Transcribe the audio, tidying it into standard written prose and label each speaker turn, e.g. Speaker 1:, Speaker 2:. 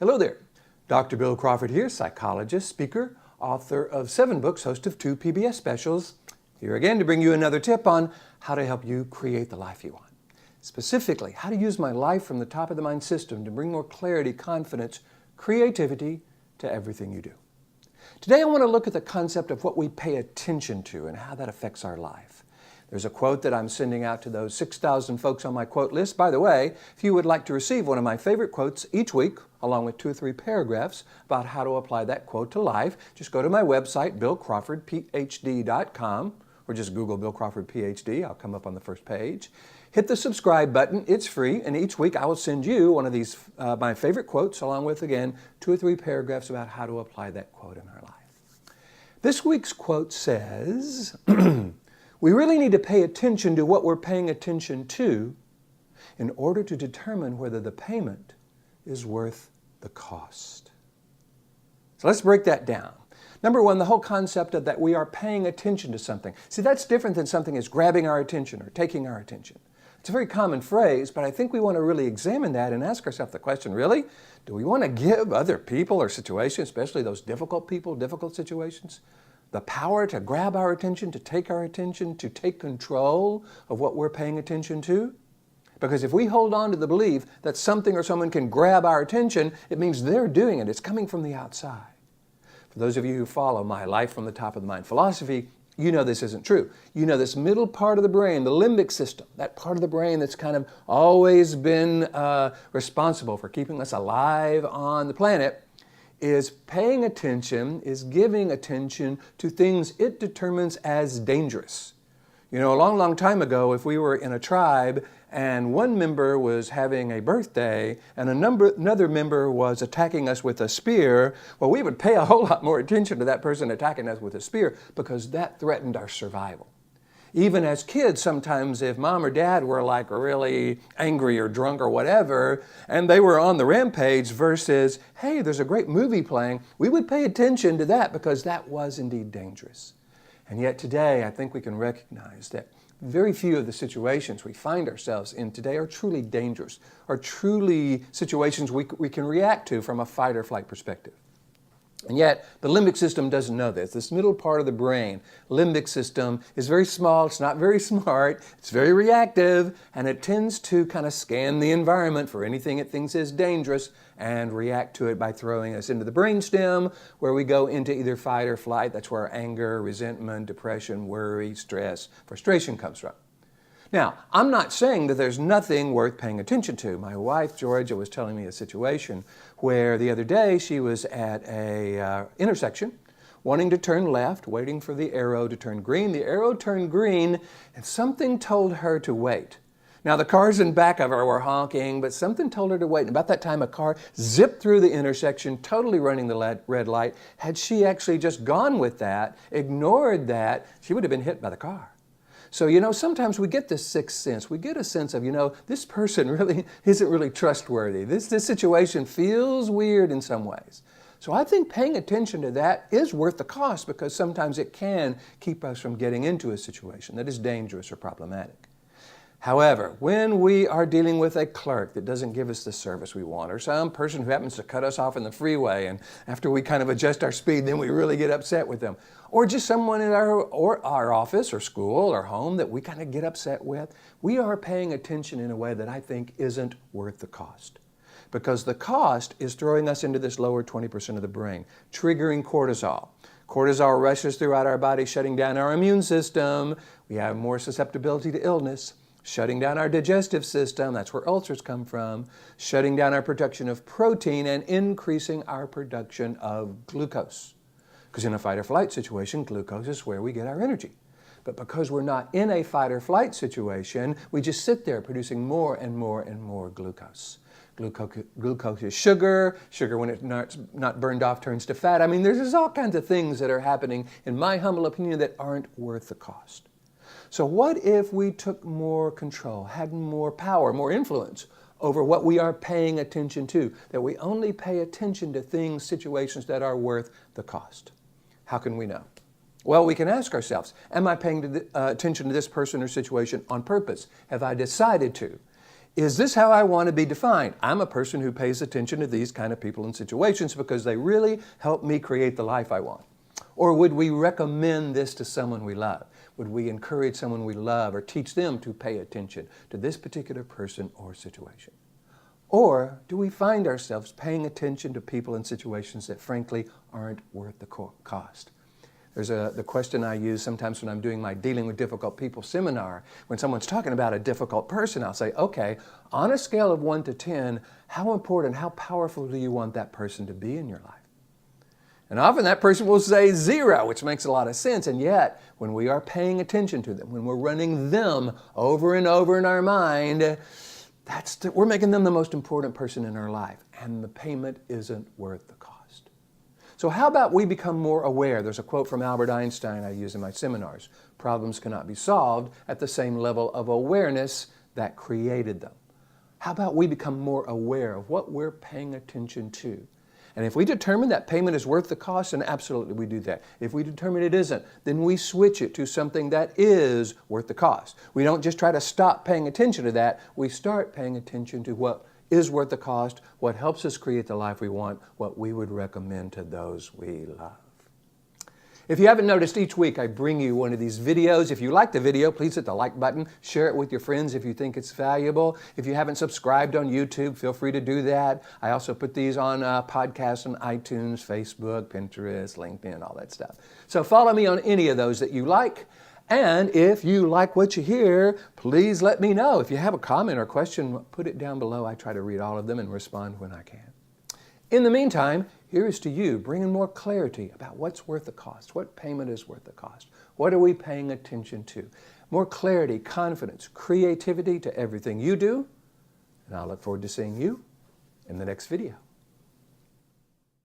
Speaker 1: Hello there. Dr. Bill Crawford here, psychologist, speaker, author of 7 books, host of 2 PBS specials. Here again to bring you another tip on how to help you create the life you want. Specifically, how to use my life from the top of the mind system to bring more clarity, confidence, creativity to everything you do. Today I want to look at the concept of what we pay attention to and how that affects our life. There's a quote that I'm sending out to those 6,000 folks on my quote list. By the way, if you would like to receive one of my favorite quotes each week, along with 2 or 3 paragraphs about how to apply that quote to life, just go to my website, billcrawfordphd.com, or just Google Bill Crawford Ph.D. I'll come up on the first page. Hit the subscribe button. It's free, and each week I will send you one of these, my favorite quotes, along with, again, 2 or 3 paragraphs about how to apply that quote in our life. This week's quote says, we really need to pay attention to what we're paying attention to in order to determine whether the payment is worth the cost. So let's break that down. Number one, the whole concept of that we are paying attention to something. See, that's different than something is grabbing our attention or taking our attention. It's a very common phrase, but I think we want to really examine that and ask ourselves the question, really? Do we want to give other people or situations, especially those difficult people, difficult situations, the power to grab our attention, to take our attention, to take control of what we're paying attention to? Because if we hold on to the belief that something or someone can grab our attention, it means they're doing it. It's coming from the outside. For those of you who follow my life from the top of the mind philosophy, you know this isn't true. You know this middle part of the brain, the limbic system, that part of the brain that's kind of always been responsible for keeping us alive on the planet, is paying attention, is giving attention to things it determines as dangerous. You know, a long, long time ago, if we were in a tribe and one member was having a birthday and another member was attacking us with a spear, well, we would pay a whole lot more attention to that person attacking us with a spear because that threatened our survival. Even as kids, sometimes if mom or dad were like really angry or drunk or whatever, and they were on the rampage versus, hey, there's a great movie playing, we would pay attention to that because that was indeed dangerous. And yet today, I think we can recognize that very few of the situations we find ourselves in today are truly dangerous, are truly situations we can react to from a fight or flight perspective. And yet, the limbic system doesn't know this. This middle part of the brain, limbic system, is very small, it's not very smart, it's very reactive, and it tends to kind of scan the environment for anything it thinks is dangerous and react to it by throwing us into the brainstem, where we go into either fight or flight. That's where anger, resentment, depression, worry, stress, frustration comes from. Now, I'm not saying that there's nothing worth paying attention to. My wife, Georgia, was telling me a situation where the other day she was at a intersection, wanting to turn left, waiting for the arrow to turn green. The arrow turned green, and something told her to wait. Now, the cars in back of her were honking, but something told her to wait. And about that time, a car zipped through the intersection, totally running the red light. Had she actually just gone with that, ignored that, she would have been hit by the car. So, you know, sometimes we get this sixth sense. We get a sense of, you know, this person really isn't really trustworthy. This situation feels weird in some ways. So I think paying attention to that is worth the cost because sometimes it can keep us from getting into a situation that is dangerous or problematic. However, when we are dealing with a clerk that doesn't give us the service we want, or some person who happens to cut us off in the freeway, and after we kind of adjust our speed, then we really get upset with them, or just someone in our office or school or home that we kind of get upset with, we are paying attention in a way that I think isn't worth the cost. Because the cost is throwing us into this lower 20% of the brain, triggering cortisol. Cortisol rushes throughout our body, shutting down our immune system. We have more susceptibility to illness. Shutting down our digestive system, that's where ulcers come from, shutting down our production of protein and increasing our production of glucose. Because in a fight or flight situation, glucose is where we get our energy. But because we're not in a fight or flight situation, we just sit there producing more and more and more glucose. Glucose is sugar. Sugar, when it's not burned off, turns to fat. I mean, there's just all kinds of things that are happening, in my humble opinion, that aren't worth the cost. So what if we took more control, had more power, more influence over what we are paying attention to, that we only pay attention to things, situations that are worth the cost? How can we know? Well, we can ask ourselves, am I paying attention to this person or situation on purpose? Have I decided to? Is this how I want to be defined? I'm a person who pays attention to these kind of people and situations because they really help me create the life I want. Or would we recommend this to someone we love? Would we encourage someone we love or teach them to pay attention to this particular person or situation? Or do we find ourselves paying attention to people and situations that frankly aren't worth the cost? There's the question I use sometimes when I'm doing my Dealing with Difficult People seminar. When someone's talking about a difficult person, I'll say, okay, on a scale of 1 to 10, how important, how powerful do you want that person to be in your life? And often that person will say 0, which makes a lot of sense. And yet, when we are paying attention to them, when we're running them over and over in our mind, we're making them the most important person in our life. And the payment isn't worth the cost. So how about we become more aware? There's a quote from Albert Einstein I use in my seminars. Problems cannot be solved at the same level of awareness that created them. How about we become more aware of what we're paying attention to? And if we determine that payment is worth the cost, then absolutely we do that. If we determine it isn't, then we switch it to something that is worth the cost. We don't just try to stop paying attention to that. We start paying attention to what is worth the cost, what helps us create the life we want, what we would recommend to those we love. If you haven't noticed, each week I bring you one of these videos. If you like the video, please hit the like button. Share it with your friends if you think it's valuable. If you haven't subscribed on YouTube, feel free to do that. I also put these on podcasts on iTunes, Facebook, Pinterest, LinkedIn, all that stuff. So follow me on any of those that you like. And if you like what you hear, please let me know. If you have a comment or question, put it down below. I try to read all of them and respond when I can. In the meantime, here is to you, bringing more clarity about what's worth the cost, what payment is worth the cost, what are we paying attention to, more clarity, confidence, creativity to everything you do, and I'll look forward to seeing you in the next video.